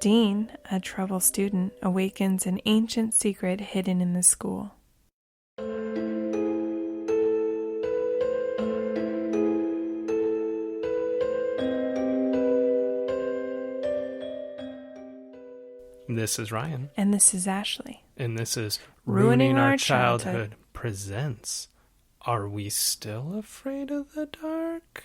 Dean, a troubled student, awakens an ancient secret hidden in the school. This is Ryan. And this is Ashley. And this is Ruining Our Childhood presents Are We Still Afraid of the Dark?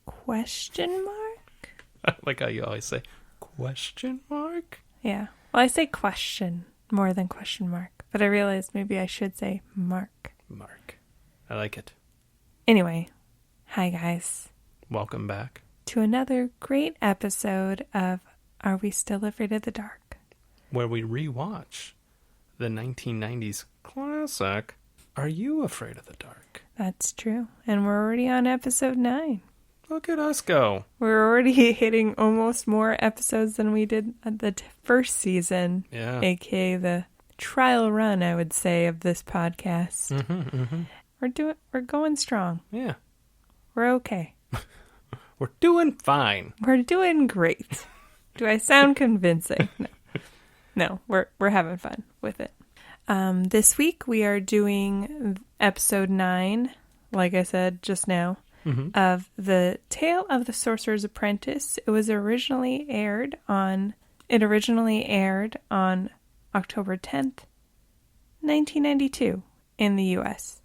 Question mark? I like how you always say question mark. Yeah. Well, I say question more than question mark, but I realized maybe I should say mark. Mark. I like it. Anyway, hi guys. Welcome back to another great episode of Are We Still Afraid of the Dark? Where we rewatch the 1990s classic, Are You Afraid of the Dark? That's true. And we're already on episode 9. Look at us go. We're already hitting almost more episodes than we did at the first season. Yeah. AKA the trial run, I would say, of this podcast. We're going strong. Yeah. We're okay. We're doing fine. We're doing great. Do I sound convincing? No, we're having fun with it. This week we are doing episode 9, like I said just now, of The Tale of the Sorcerer's Apprentice. It originally aired on October 10th, 1992 in the U.S.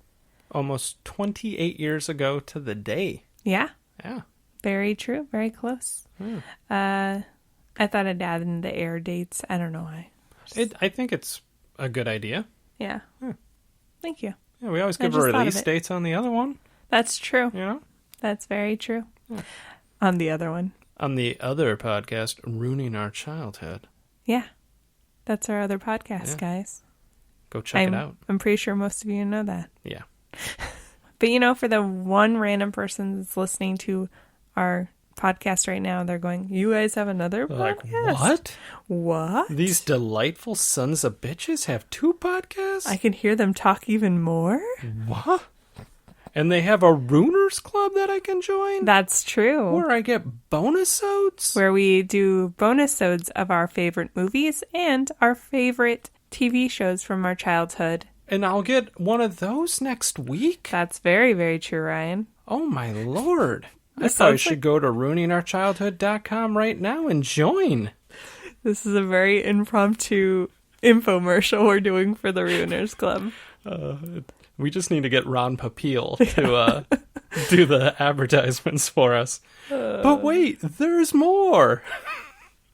Almost 28 years ago to the day. Yeah. Yeah. Very true. Very close. I thought I'd add in the air dates. I don't know why. I think it's a good idea. Yeah. Thank you. Yeah, we always give release dates on the other one. That's true. You know? That's very true. Yeah. On the other one. On the other podcast, Ruining Our Childhood. Yeah. That's our other podcast, guys. Go check it out. I'm pretty sure most of you know that. Yeah. But for the one random person that's listening to our podcast right now, they're going, you guys have another podcast? Like, what? These delightful sons of bitches have 2 podcasts? I can hear them talk even more? What? And they have a Ruiners Club that I can join? That's true. Where I get bonus-odes? Where we do bonus-odes of our favorite movies and our favorite TV shows from our childhood. And I'll get one of those next week? That's very, very true, Ryan. Oh my lord. I probably should go to ruiningourchildhood.com right now and join. This is a very impromptu infomercial we're doing for the Ruiners Club. We just need to get Ron Popeil to do the advertisements for us. But wait, there's more.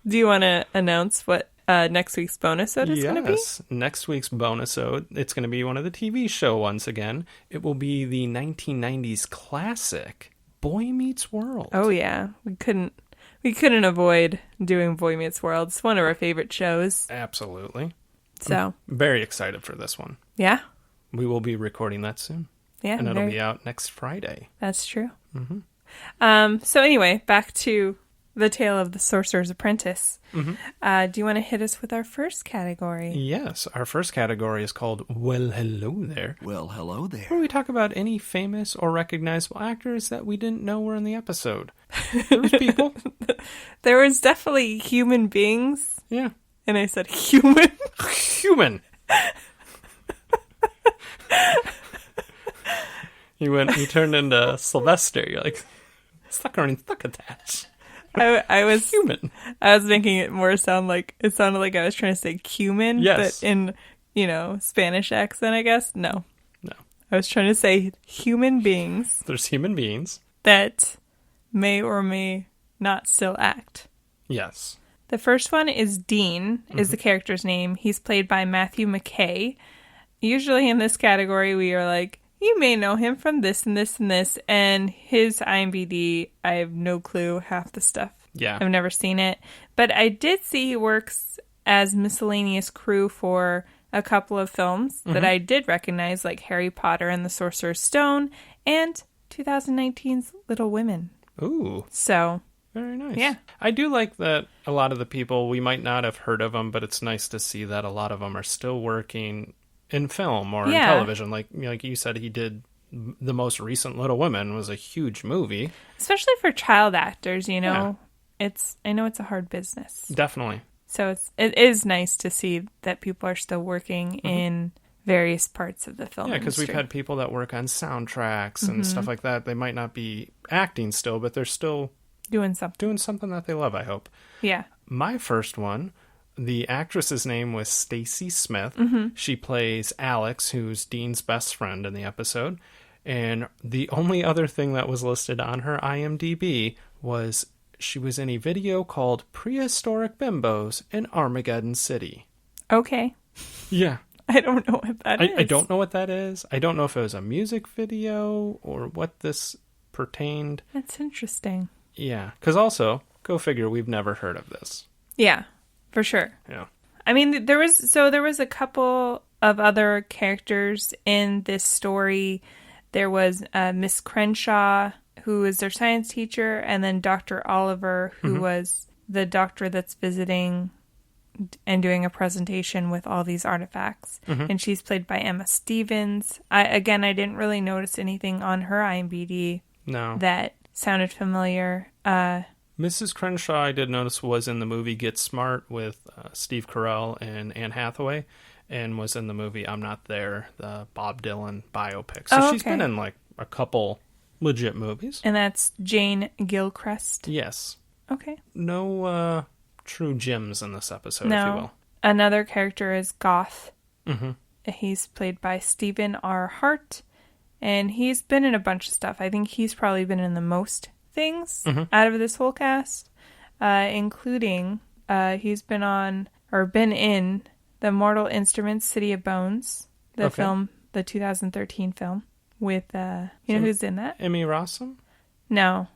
Do you want to announce what next week's bonus-ode is going to be? Yes, next week's bonus-ode, it's going to be one of the TV show once again. It will be the 1990s classic, Boy Meets World. Oh yeah, we couldn't avoid doing Boy Meets World. It's one of our favorite shows. Absolutely. So I'm very excited for this one. Yeah. We will be recording that soon. Yeah. And it'll be out next Friday. That's true. So anyway, back to The Tale of the Sorcerer's Apprentice. Do you want to hit us with our first category? Yes, our first category is called Well, Hello There. Well, hello there. Where we talk about any famous or recognizable actors that we didn't know were in the episode. There's people. There was definitely human beings. Yeah. And I said human. Human. You turned into Sylvester. You're like, succotash. I was human. I was making it more sound like, it sounded like I was trying to say cumin, yes. But in, Spanish accent, I guess. No. I was trying to say human beings. There's human beings. That may or may not still act. Yes. The first one is Dean, is the character's name. He's played by Matthew McKay. Usually in this category, we are like, you may know him from this and this and this. And his IMDb, I have no clue half the stuff. Yeah. I've never seen it. But I did see he works as miscellaneous crew for a couple of films that I did recognize, like Harry Potter and the Sorcerer's Stone and 2019's Little Women. Ooh. So. Very nice. Yeah. I do like that a lot of the people, we might not have heard of them, but it's nice to see that a lot of them are still working in film or in television. Like you said, he did the most recent Little Women was a huge movie. Especially for child actors, I know it's a hard business. Definitely. So it is nice to see that people are still working in various parts of the film industry. Yeah, because we've had people that work on soundtracks and stuff like that. They might not be acting still, but they're still doing something that they love, I hope. Yeah. My first one, the actress's name was Stacy Smith. She plays Alex, who's Dean's best friend in the episode. And the only other thing that was listed on her IMDb was she was in a video called Prehistoric Bimbos in Armageddon City. Okay. Yeah. I don't know what that is. I don't know what that is. I don't know if it was a music video or what this pertained. That's interesting. Yeah. Because also, go figure, we've never heard of this. Yeah, for sure. Yeah. I mean, there was a couple of other characters in this story. There was Miss Crenshaw, who is their science teacher, and then Dr. Oliver, who was the doctor that's visiting and doing a presentation with all these artifacts. And she's played by Emma Stevens. I didn't really notice anything on her IMDb that sounded familiar. Mrs. Crenshaw, I did notice, was in the movie Get Smart with Steve Carell and Anne Hathaway, and was in the movie I'm Not There, the Bob Dylan biopic. So she's been in like a couple legit movies. And that's Jane Gilchrist? Yes. Okay. No true gems in this episode, if you will. Another character is Goth. He's played by Stephen R. Hart, and he's been in a bunch of stuff. I think he's probably been in the most things out of this whole cast, including he's been in the Mortal Instruments City of Bones, the film, the 2013 film with know who's in that? Emmy Rossum? No,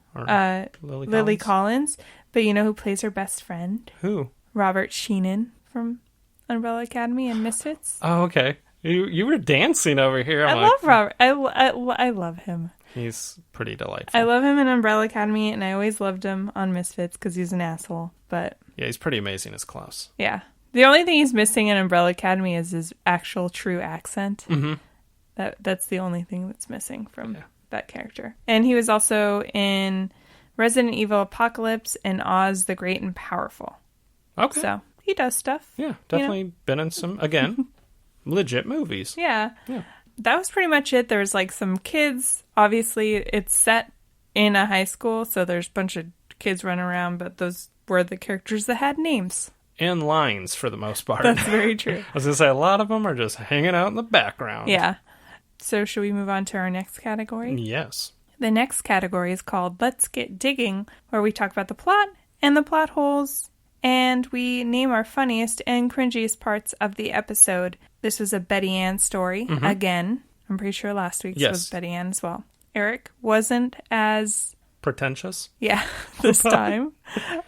Lily Collins. But you know who plays her best friend? Who? Robert Sheenan from Umbrella Academy and Misfits. Oh, okay. You were dancing over here. I love Robert. I love him. He's pretty delightful. I love him in Umbrella Academy, and I always loved him on Misfits because he's an asshole. But yeah, he's pretty amazing as Klaus. Yeah. The only thing he's missing in Umbrella Academy is his actual true accent. That's the only thing that's missing from that character. And he was also in Resident Evil Apocalypse and Oz the Great and Powerful. Okay. So he does stuff. Yeah, definitely been in some, again, legit movies. Yeah. That was pretty much it. There's like some kids. Obviously, it's set in a high school, so there's a bunch of kids running around, but those were the characters that had names. And lines, for the most part. That's very true. I was going to say, a lot of them are just hanging out in the background. Yeah. So should we move on to our next category? Yes. The next category is called Let's Get Digging, where we talk about the plot and the plot holes, and we name our funniest and cringiest parts of the episode. This was a Betty Ann story. Again, I'm pretty sure last week's was Betty Ann as well. Eric wasn't as pretentious. Yeah, this time.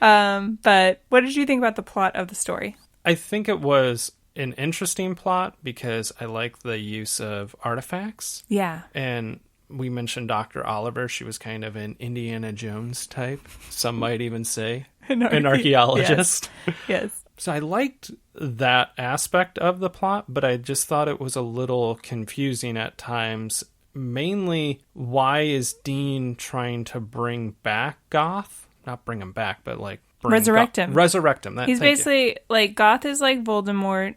But what did you think about the plot of the story? I think it was an interesting plot because I like the use of artifacts. Yeah. And we mentioned Dr. Oliver. She was kind of an Indiana Jones type. Some might even say an archaeologist. Yes. So I liked that aspect of the plot, but I just thought it was a little confusing at times. Mainly, why is Dean trying to bring back Goth? Not bring him back, but like resurrect him. Resurrect him. He's basically like Goth is like Voldemort,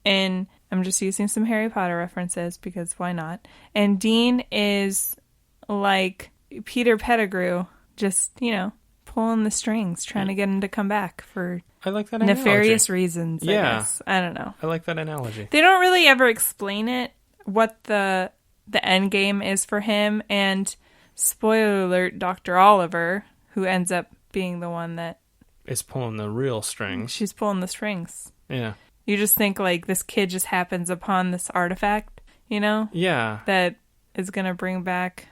and I'm just using some Harry Potter references because why not? And Dean is like Peter Pettigrew, just pulling the strings, trying to get him to come back for I like that nefarious reasons. Yeah, I guess. I don't know. I like that analogy. They don't really ever explain it what the end game is for him, and spoiler alert, Dr. Oliver, who ends up being the one that is pulling the real strings. She's pulling the strings. Yeah. You just think like this kid just happens upon this artifact, Yeah. that is going to bring back.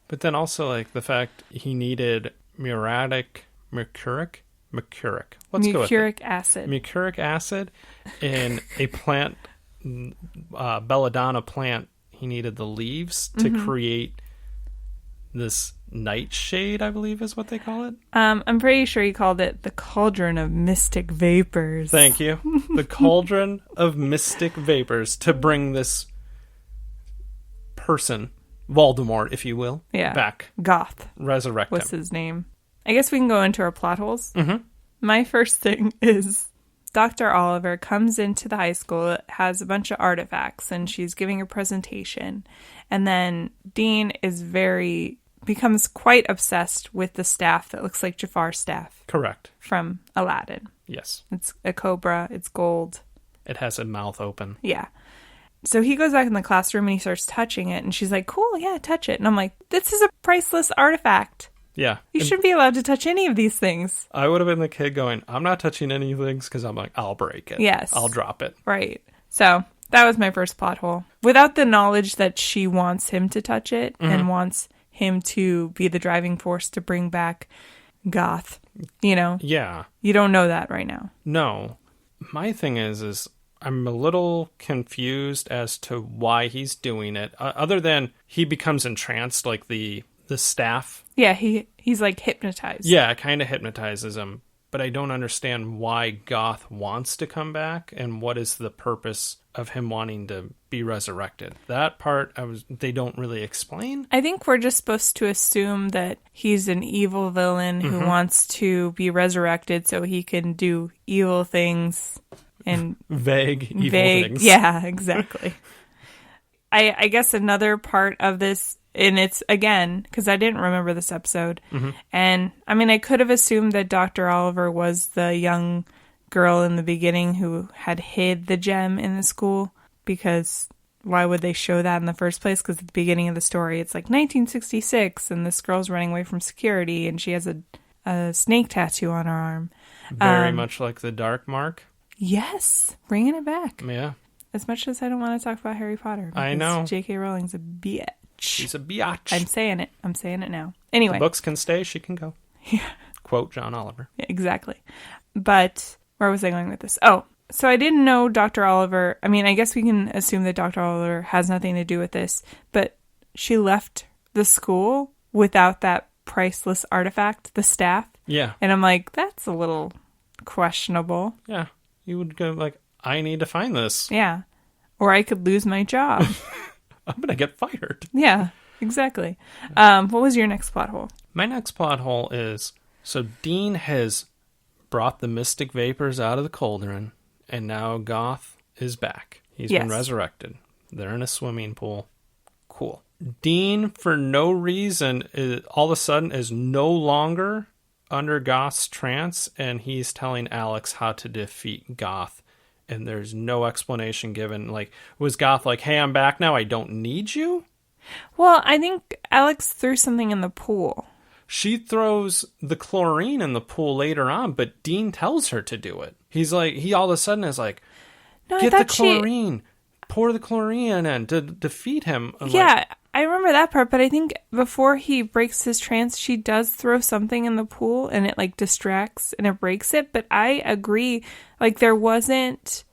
But then also like the fact he needed mercuric acid. Mercuric acid in a plant, belladonna plant. He needed the leaves to create this nightshade, I believe is what they call it. I'm pretty sure he called it the cauldron of mystic vapors. Thank you. The cauldron of mystic vapors to bring this person, Voldemort, if you will, back. Goth. Resurrect him. What's his name? I guess we can go into our plot holes. My first thing is Dr. Oliver comes into the high school. It has a bunch of artifacts, and she's giving a presentation. And then Dean becomes quite obsessed with the staff that looks like Jafar's staff. Correct. From Aladdin. Yes. It's a cobra. It's gold. It has a mouth open. Yeah. So he goes back in the classroom and he starts touching it. And she's like, cool, yeah, touch it. And I'm like, this is a priceless artifact. Yeah. You shouldn't be allowed to touch any of these things. I would have been the kid going, I'm not touching any of things because I'm like, I'll break it. Yes. I'll drop it. Right. So that was my first plot hole. Without the knowledge that she wants him to touch it and wants him to be the driving force to bring back Goth, Yeah. You don't know that right now. No. My thing is I'm a little confused as to why he's doing it. Other than he becomes entranced, like the staff. Yeah, he's like hypnotized. Yeah, it kind of hypnotizes him. But I don't understand why Goth wants to come back and what is the purpose of him wanting to be resurrected. That part they don't really explain. I think we're just supposed to assume that he's an evil villain who wants to be resurrected so he can do evil things and vague evil things. Yeah, exactly. I guess another part of this, and it's, again, because I didn't remember this episode, and, I mean, I could have assumed that Dr. Oliver was the young girl in the beginning who had hid the gem in the school, because why would they show that in the first place? Because at the beginning of the story, it's like 1966, and this girl's running away from security, and she has a snake tattoo on her arm. Very much like the Dark Mark. Yes, bringing it back. Yeah. As much as I don't want to talk about Harry Potter. I know. J.K. Rowling's a bitch. She's a biatch. I'm saying it. I'm saying it now. Anyway. The books can stay. She can go. Yeah. Quote John Oliver. Yeah, exactly. But where was I going with this? Oh, so I didn't know Dr. Oliver. I mean, I guess we can assume that Dr. Oliver has nothing to do with this. But she left the school without that priceless artifact, the staff. Yeah. And I'm like, that's a little questionable. Yeah. You would go like, I need to find this. Yeah. Or I could lose my job. I'm going to get fired. Yeah, exactly. What was your next plot hole? My next plot hole is, so Dean has brought the mystic vapors out of the cauldron, and now Goth is back. He's been resurrected. They're in a swimming pool. Cool. Dean, for no reason, all of a sudden is no longer under Goth's trance, and he's telling Alex how to defeat Goth. And there's no explanation given. Like, was Goth like, hey, I'm back now, I don't need you? Well, I think Alex threw something in the pool. She throws the chlorine in the pool later on, but Dean tells her to do it. He's like, he all of a sudden is like, get the chlorine, pour the chlorine in to defeat him. I'm like, I remember that part, but I think before he breaks his trance, she does throw something in the pool and it like distracts and it breaks it. But I agree, like there wasn't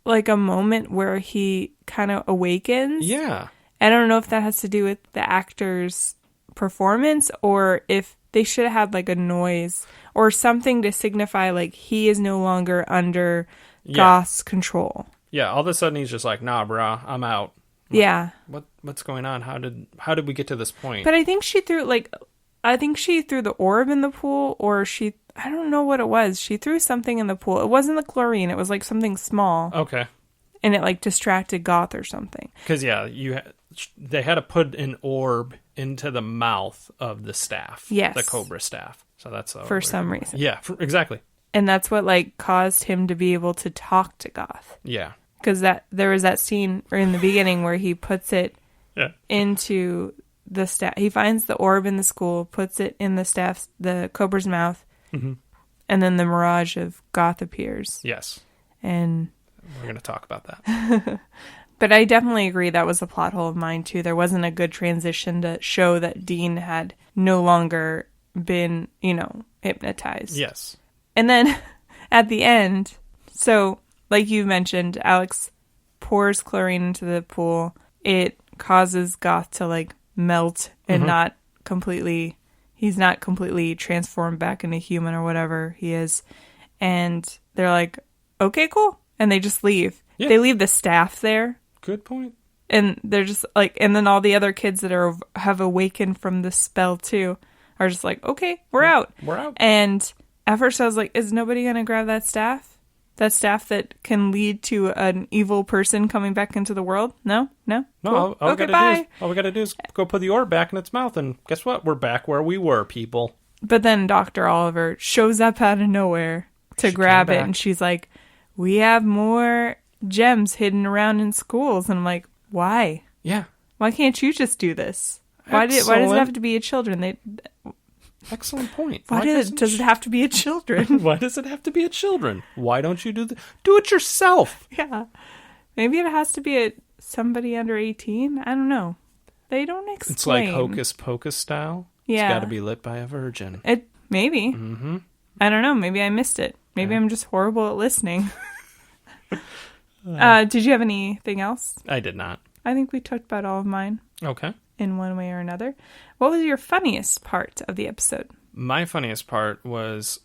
like a moment where he kind of awakens. Yeah. I don't know if that has to do with the actor's performance or if they should have had like a noise or something to signify like he is no longer under Goth's control. Yeah, all of a sudden he's just like, nah, brah, I'm out. Yeah. What's going on? How did we get to this point? But I think she threw the orb in the pool, or I don't know what it was. She threw something in the pool. It wasn't the chlorine. It was like something small. Okay. And it like distracted Goth or something. Because they had to put an orb into the mouth of the staff. Yes. The Cobra staff. So that's for some reason. Yeah, exactly. And that's what like caused him to be able to talk to Goth. Yeah. Because there was that scene in the beginning where he puts it into the staff. He finds the orb in the school, puts it in the Cobra's mouth, and then the mirage of Goth appears. Yes. And we're going to talk about that. But I definitely agree that was a plot hole of mine too. There wasn't a good transition to show that Dean had no longer been, hypnotized. Yes. And then at the end, so like you mentioned, Alex pours chlorine into the pool. It causes Goth to like melt and he's not completely transformed back into human or whatever he is. And they're like, okay, cool. And they just leave. Yeah. They leave the staff there. Good point. And they're just like, and then all the other kids that have awakened from the spell too are just like, okay, we're out. We're out. And at first I was like, is nobody going to grab that staff That staff that can lead to an evil person coming back into the world? No? No, Cool. all Okay, we bye. gotta do is go put the orb back in its mouth, and guess what? We're back where we were, people. But then Dr. Oliver shows up out of nowhere to grab it, and she's like, we have more gems hidden around in schools. And I'm like, why? Yeah. Why can't you just do this? Why does it have to be a children? Excellent point. Why does it have to be a children? Why does it have to be a children? Why don't you do it yourself? Yeah. Maybe it has to be somebody under 18. I don't know. They don't explain. It's like Hocus Pocus style. Yeah. It's got to be lit by a virgin. Maybe. Mm-hmm. I don't know. Maybe I missed it. Maybe I'm just horrible at listening. Did you have anything else? I did not. I think we talked about all of mine. Okay. In one way or another. What was your funniest part of the episode? My funniest part was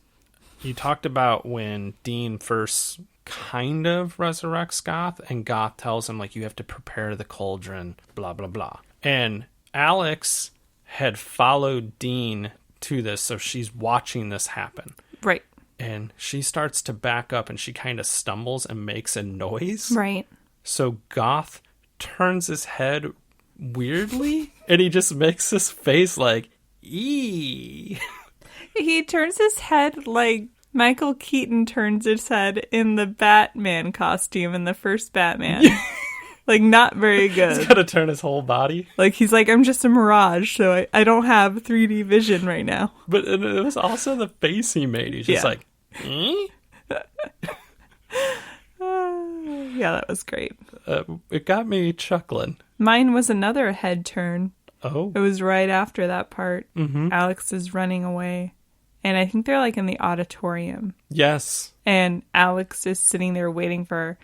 you talked about when Dean first kind of resurrects Goth, and Goth tells him, like, you have to prepare the cauldron, blah, blah, blah. And Alex had followed Dean to this, so she's watching this happen. Right. And she starts to back up, and she kind of stumbles and makes a noise. Right. So Goth turns his head weirdly, and he just makes this face like, eee. He turns his head like Michael Keaton turns his head in the Batman costume in the first Batman. Like, not very good. He's got to turn his whole body. Like, he's like, I'm just a mirage, so I don't have 3D vision right now. But it was also the face he made. He's just like, eh? Yeah, that was great. It got me chuckling. Mine was another head turn. Oh. It was right after that part. Mm-hmm. Alex is running away. And I think they're like in the auditorium. Yes. And Alex is sitting there waiting for her.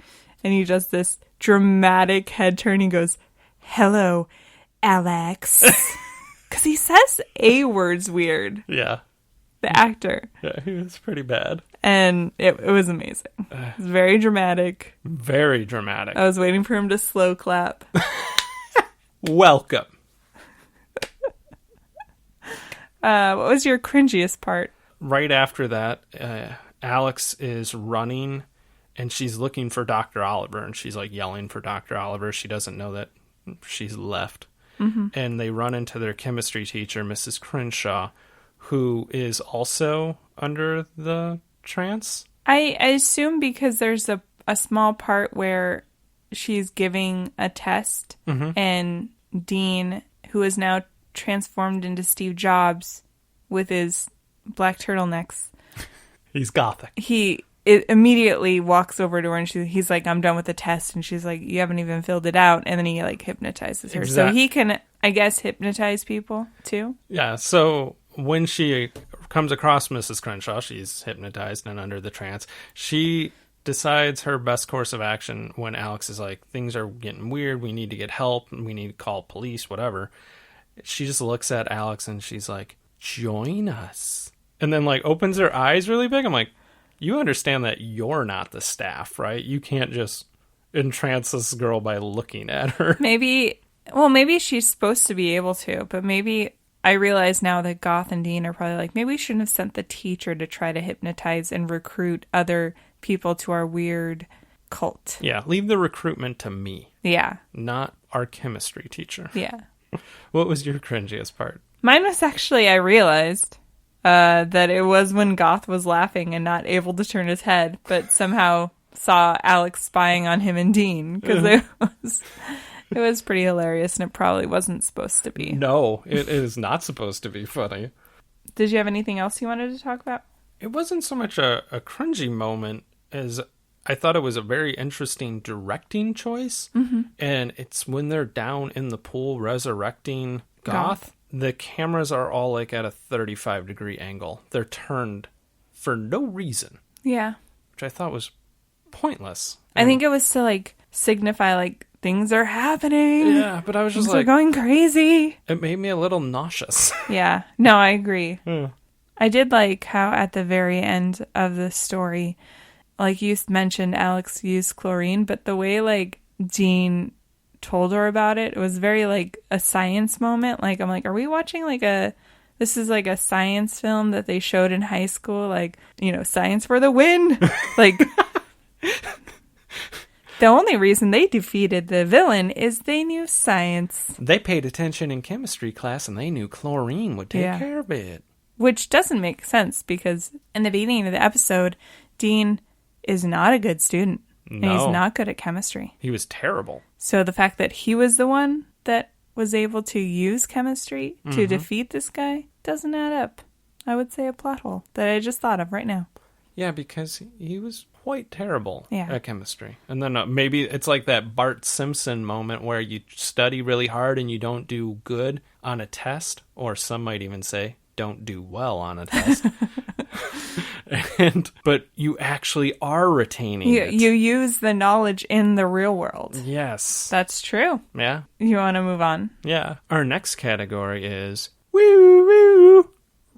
And he does this dramatic head turn. He goes, hello, Alex. Because he says A words weird. Yeah. The actor. Yeah, he was pretty bad. And it was amazing. It was very dramatic. Very dramatic. I was waiting for him to slow clap. Welcome. What was your cringiest part? Right after that, Alex is running, and she's looking for Dr. Oliver, and she's like yelling for Dr. Oliver. She doesn't know that she's left. Mm-hmm. And they run into their chemistry teacher, Mrs. Crenshaw, who is also under the trance. I assume because there's a small part where she's giving a test, mm-hmm. and Dean, who is now transformed into Steve Jobs with his black turtlenecks. He's gothic. He immediately walks over to her, and he's like, I'm done with the test. And she's like, you haven't even filled it out. And then he like hypnotizes her. So he can, I guess, hypnotize people too. Yeah. So when she comes across Mrs. Crenshaw, she's hypnotized and under the trance. She decides her best course of action when Alex is like, things are getting weird. We need to get help. We need to call police, whatever. She just looks at Alex and she's like, join us. And then like opens her eyes really big. I'm like, you understand that you're not the staff, right? You can't just entrance this girl by looking at her. Maybe she's supposed to be able to, but maybe I realize now that Goth and Dean are probably like, maybe we shouldn't have sent the teacher to try to hypnotize and recruit other people to our weird cult. Yeah, leave the recruitment to me. Yeah. Not our chemistry teacher. Yeah. What was your cringiest part? Mine was actually, I realized that it was when Goth was laughing and not able to turn his head, but somehow saw Alex spying on him and Dean, because it was pretty hilarious, and it probably wasn't supposed to be. No, it is not supposed to be funny. Did you have anything else you wanted to talk about? It wasn't so much a cringy moment as I thought it was a very interesting directing choice. Mm-hmm. And it's when they're down in the pool resurrecting Goth. The cameras are all like at a 35-degree angle. They're turned for no reason. Yeah. Which I thought was pointless. I think it was to like signify like things are happening. Yeah, but I was just things are going crazy. It made me a little nauseous. Yeah. No, I agree. Yeah. I did like how at the very end of the story, like you mentioned, Alex used chlorine, but the way like Dean told her about it, it was very like a science moment. Like, I'm like, are we watching like this is like a science film that they showed in high school? Like, you know, science for the win. Like, The only reason they defeated the villain is they knew science. They paid attention in chemistry class and they knew chlorine would take care of it. Which doesn't make sense because in the beginning of the episode, Dean is not a good student. No. And he's not good at chemistry. He was terrible. So the fact that he was the one that was able to use chemistry to defeat this guy doesn't add up. I would say a plot hole that I just thought of right now. Yeah, because he was quite terrible at chemistry. And then maybe it's like that Bart Simpson moment where you study really hard and you don't do good on a test, or some might even say don't do well on a test. But you actually are retaining it. You use the knowledge in the real world. Yes. That's true. Yeah. You want to move on? Yeah. Our next category is woo woo.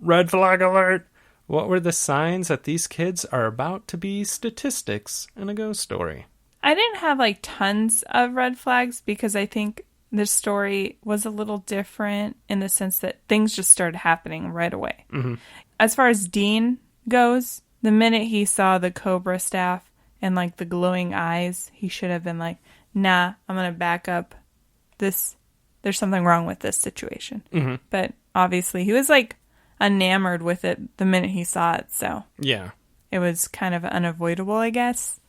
Red flag alert. What were the signs that these kids are about to be statistics in a ghost story? I didn't have like tons of red flags because I think this story was a little different in the sense that things just started happening right away. Mm-hmm. As far as Dean goes, the minute he saw the cobra staff and like the glowing eyes, he should have been like, nah, I'm going to back up this. There's something wrong with this situation. Mm-hmm. But obviously he was like enamored with it the minute he saw it, so yeah, it was kind of unavoidable, I guess.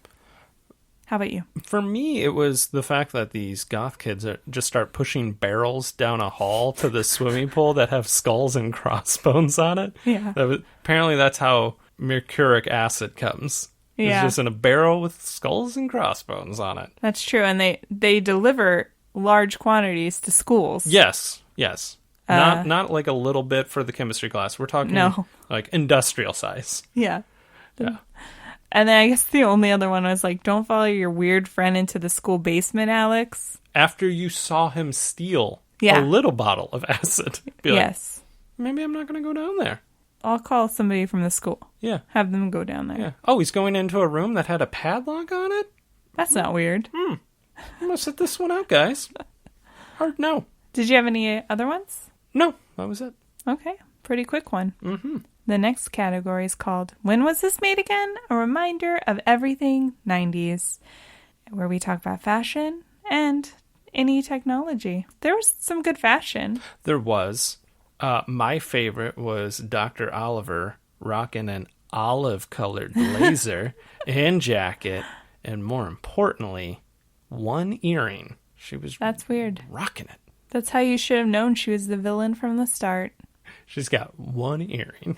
How about you? For me, it was the fact that these goth kids just start pushing barrels down a hall to the swimming pool that have skulls and crossbones on it. Yeah, apparently that's how mercuric acid comes. Yeah, it's just in a barrel with skulls and crossbones on it. That's true, and they deliver large quantities to schools. Yes. Not like a little bit for the chemistry class. We're talking like industrial size. Yeah. And then I guess the only other one was like, don't follow your weird friend into the school basement, Alex. After you saw him steal a little bottle of acid. Yes. Maybe I'm not going to go down there. I'll call somebody from the school. Yeah. Have them go down there. Yeah. Oh, he's going into a room that had a padlock on it? That's not weird. I'm going to sit this one out, guys. Hard no. Did you have any other ones? No, that was it. Okay, pretty quick one. Mm-hmm. The next category is called When Was This Made Again? A Reminder of Everything 90s, where we talk about fashion and any technology. There was some good fashion. There was. My favorite was Dr. Oliver rocking an olive-colored blazer and jacket, and more importantly, one earring. That's weird. Rocking it. That's how you should have known she was the villain from the start. She's got one earring.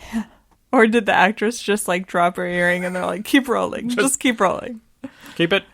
Or did the actress just like drop her earring and they're like, keep rolling. Just keep rolling. Keep it.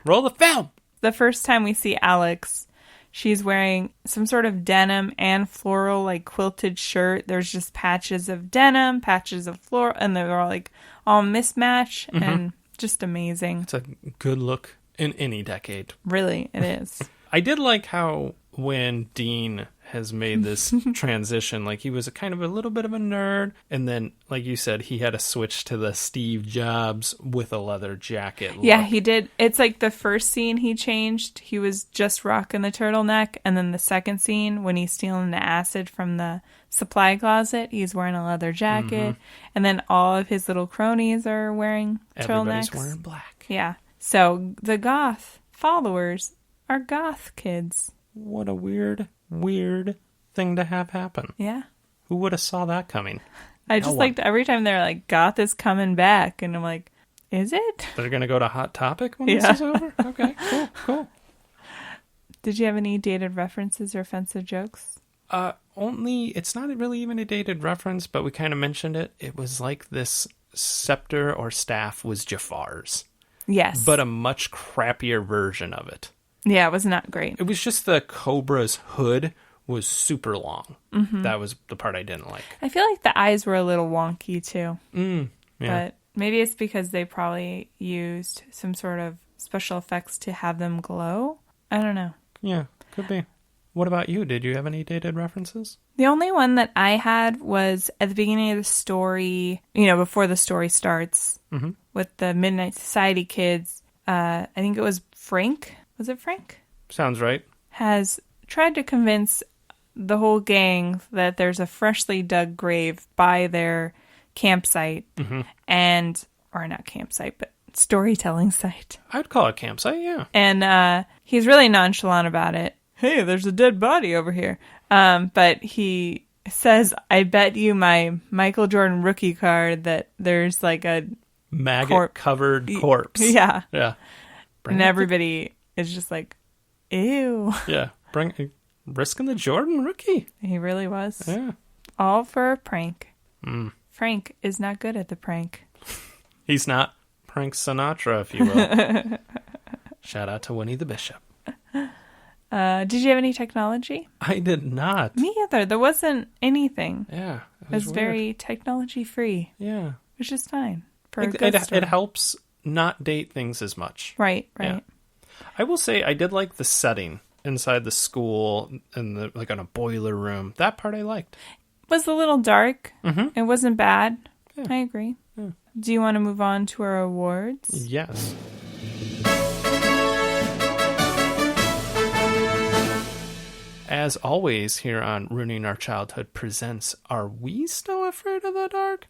Roll the film. The first time we see Alex, she's wearing some sort of denim and floral like quilted shirt. There's just patches of denim, patches of floral, and they're all like all mismatch and just amazing. It's a good look in any decade. Really, it is. I did like how when Dean has made this transition, like he was kind of a little bit of a nerd, and then, like you said, he had to switch to the Steve Jobs with a leather jacket look. Yeah, he did. It's like the first scene he changed, he was just rocking the turtleneck, and then the second scene, when he's stealing the acid from the supply closet, he's wearing a leather jacket, and then all of his little cronies are wearing turtlenecks. Everybody's wearing black. Yeah. So the goth followers are goth kids. What a weird thing to have happen. Yeah. Who would have saw that coming? I just liked every time they're like, goth is coming back. And I'm like, is it? They're going to go to Hot Topic when this is over? Okay, cool. Did you have any dated references or offensive jokes? It's not really even a dated reference, but we kind of mentioned it. It was like this scepter or staff was Jafar's. Yes. But a much crappier version of it. Yeah, it was not great. It was just the Cobra's hood was super long. Mm-hmm. That was the part I didn't like. I feel like the eyes were a little wonky too. Yeah. But maybe it's because they probably used some sort of special effects to have them glow. I don't know. Yeah, could be. What about you? Did you have any dated references? The only one that I had was at the beginning of the story, before the story starts, with the Midnight Society kids. I think it was Frank. Was it Frank? Sounds right. Has tried to convince the whole gang that there's a freshly dug grave by their campsite, or not campsite, but storytelling site. I'd call it campsite, yeah. And he's really nonchalant about it. Hey, there's a dead body over here. But he says, I bet you my Michael Jordan rookie card that there's like a maggot-covered corpse. Yeah. Yeah. And everybody is just like, ew. Yeah. Risking the Jordan rookie. He really was. Yeah. All for a prank. Mm. Frank is not good at the prank. He's not Prank Sinatra, if you will. Shout out to Winnie the Bishop. Did you have any technology? I did not. Me either. There wasn't anything. Yeah. It was very technology free. Yeah. Which is fine. For a good story. It helps not date things as much. Right. Yeah. I will say I did like the setting inside the school and like on a boiler room. That part I liked. It was a little dark. Mm-hmm. It wasn't bad. Yeah. I agree. Yeah. Do you want to move on to our awards? Yes. As always, here on Ruining Our Childhood presents Are We Still Afraid of the Dark?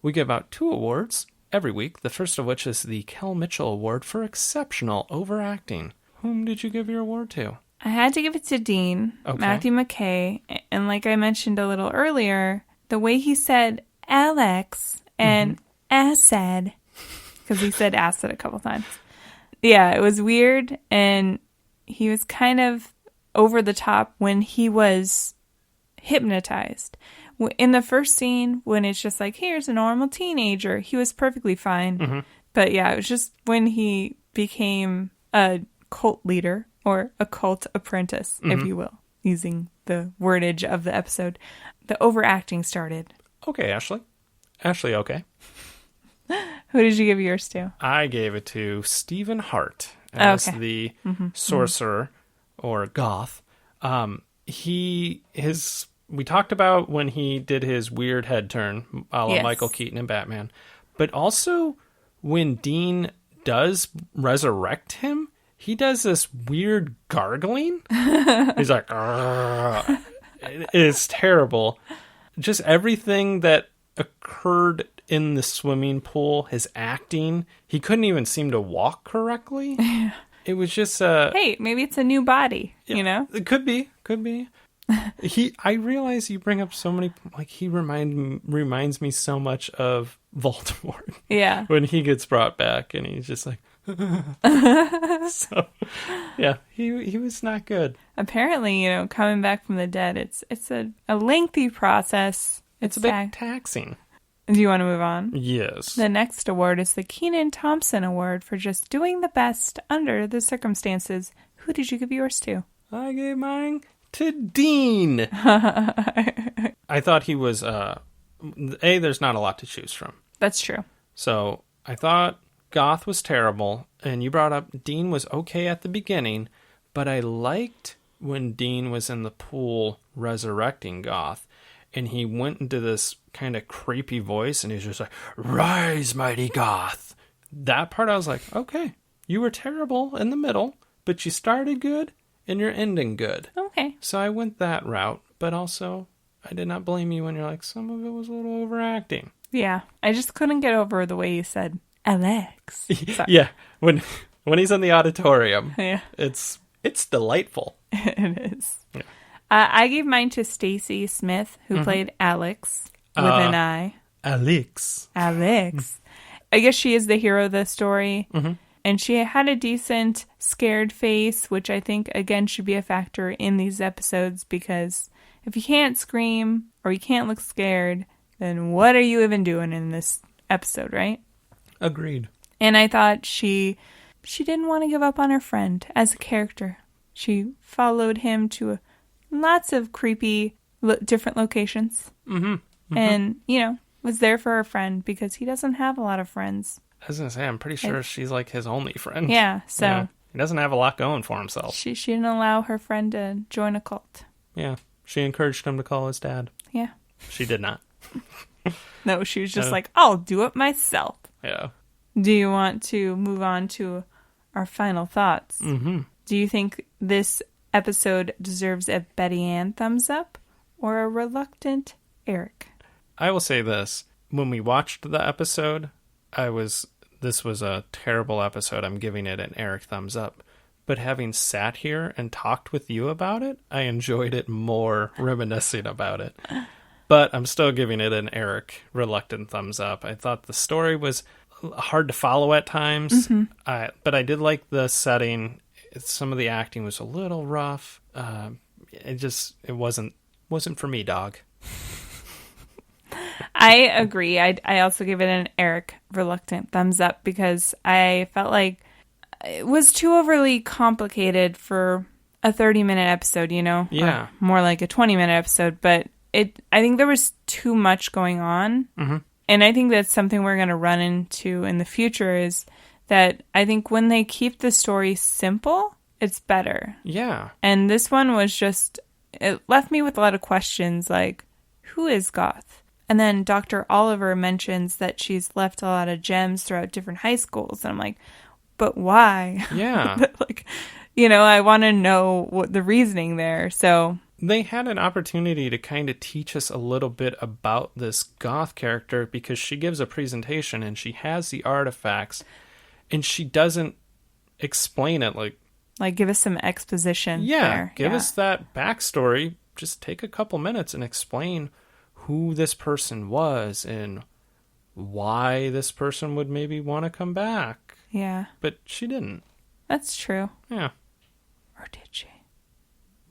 We give out 2 awards every week, the first of which is the Kel Mitchell Award for Exceptional Overacting. Whom did you give your award to? I had to give it to Dean, Okay. Matthew McKay. And like I mentioned a little earlier, the way he said Alex and acid, because he said acid a couple times. Yeah, it was weird. And he was kind of over the top when he was hypnotized. In the first scene, when it's just like, here's a normal teenager, he was perfectly fine. Mm-hmm. But yeah, it was just when he became a cult leader or a cult apprentice, if you will, using the wordage of the episode, the overacting started. Okay, Ashley. Ashley, okay. Who did you give yours to? I gave it to Stephen Hart as the sorcerer or goth. We talked about when he did his weird head turn, a la Michael Keaton and Batman, but also when Dean does resurrect him, he does this weird gargling. He's like, it's terrible. Just everything that occurred in the swimming pool, his acting, he couldn't even seem to walk correctly. It was just hey, maybe it's a new body, you know? It could be. I realize you bring up so many, like, he reminds me so much of Voldemort. Yeah. When he gets brought back and he's just like, so, yeah, he was not good. Apparently, coming back from the dead, it's a lengthy process. It's a bit taxing. Do you want to move on? Yes. The next award is the Kenan Thompson Award for just doing the best under the circumstances. Who did you give yours to? I gave mine to Dean. I thought he was, there's not a lot to choose from. That's true. So I thought Goth was terrible, and you brought up Dean was okay at the beginning, but I liked when Dean was in the pool resurrecting Goth, and he went into this kind of creepy voice, and he's just like, "Rise, mighty Goth." That part I was like, okay, you were terrible in the middle, but you started good, and you're ending good. Okay. So I went that route, but also I did not blame you when you're like, some of it was a little overacting. Yeah, I just couldn't get over the way you said Alex. Yeah, when he's in the auditorium, yeah, it's delightful. It is. Yeah. I gave mine to Stacey Smith, who played Alex with an I. Alex. I guess she is the hero of the story. Mm-hmm. And she had a decent scared face, which I think, again, should be a factor in these episodes, because if you can't scream or you can't look scared, then what are you even doing in this episode, right? Agreed. And I thought she didn't want to give up on her friend as a character. She followed him to lots of creepy different locations. Mm-hmm. Mm-hmm. And, was there for her friend because he doesn't have a lot of friends. I was going to say, I'm pretty sure she's like his only friend. Yeah, so. Yeah. He doesn't have a lot going for himself. She didn't allow her friend to join a cult. Yeah. She encouraged him to call his dad. Yeah. She did not. No, she was just like, I'll do it myself. Yeah. Do you want to move on to our final thoughts? Mm-hmm. Do you think this episode deserves a Betty Ann thumbs up or a reluctant Eric? I will say this. When we watched the episode, this was a terrible episode, I'm giving it an Eric thumbs up. But having sat here and talked with you about it, I enjoyed it more reminiscing about it. But I'm still giving it an Eric reluctant thumbs up. I thought the story was hard to follow at times, but I did like the setting. Some of the acting was a little rough. It wasn't for me, dog. I agree. I also give it an Eric reluctant thumbs up because I felt like it was too overly complicated for a 30-minute episode, Yeah. Or more like a 20-minute episode, but I think there was too much going on. Mm-hmm. And I think that's something we're going to run into in the future is that I think when they keep the story simple, it's better. Yeah. And this one was just, it left me with a lot of questions like, who is Goth? And then Dr. Oliver mentions that she's left a lot of gems throughout different high schools. And I'm like, but why? Yeah. I want to know what the reasoning there. So they had an opportunity to kind of teach us a little bit about this Goth character because she gives a presentation and she has the artifacts and she doesn't explain it like give us some exposition. Yeah, give us that backstory. Just take a couple minutes and explain who this person was and why this person would maybe want to come back. Yeah. But she didn't. That's true. Yeah. Or did she?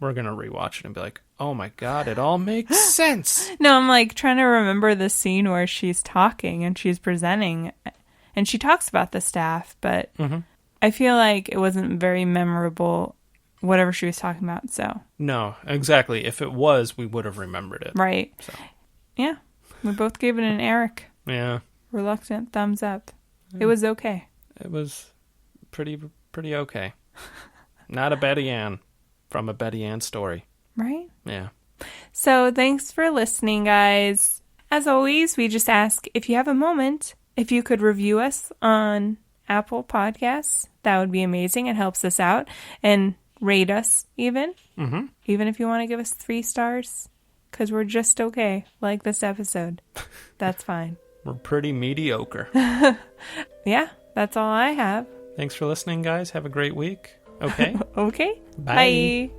We're going to rewatch it and be like, oh my God, it all makes sense. No, I'm trying to remember the scene where she's talking and she's presenting and she talks about the staff, but I feel like it wasn't very memorable, whatever she was talking about, so. No, exactly. If it was, we would have remembered it. Right. So. Yeah. We both gave it an Eric. Yeah. Reluctant thumbs up. It was okay. It was pretty okay. Not a Betty Ann from a Betty Ann story. Right? Yeah. So thanks for listening, guys. As always, we just ask if you have a moment, if you could review us on Apple Podcasts, that would be amazing. It helps us out. And rate us even. Mm-hmm. Even if you want to give us 3 stars. Because we're just okay, like this episode. That's fine. We're pretty mediocre. Yeah, that's all I have. Thanks for listening, guys. Have a great week. Okay? Okay. Bye. Bye.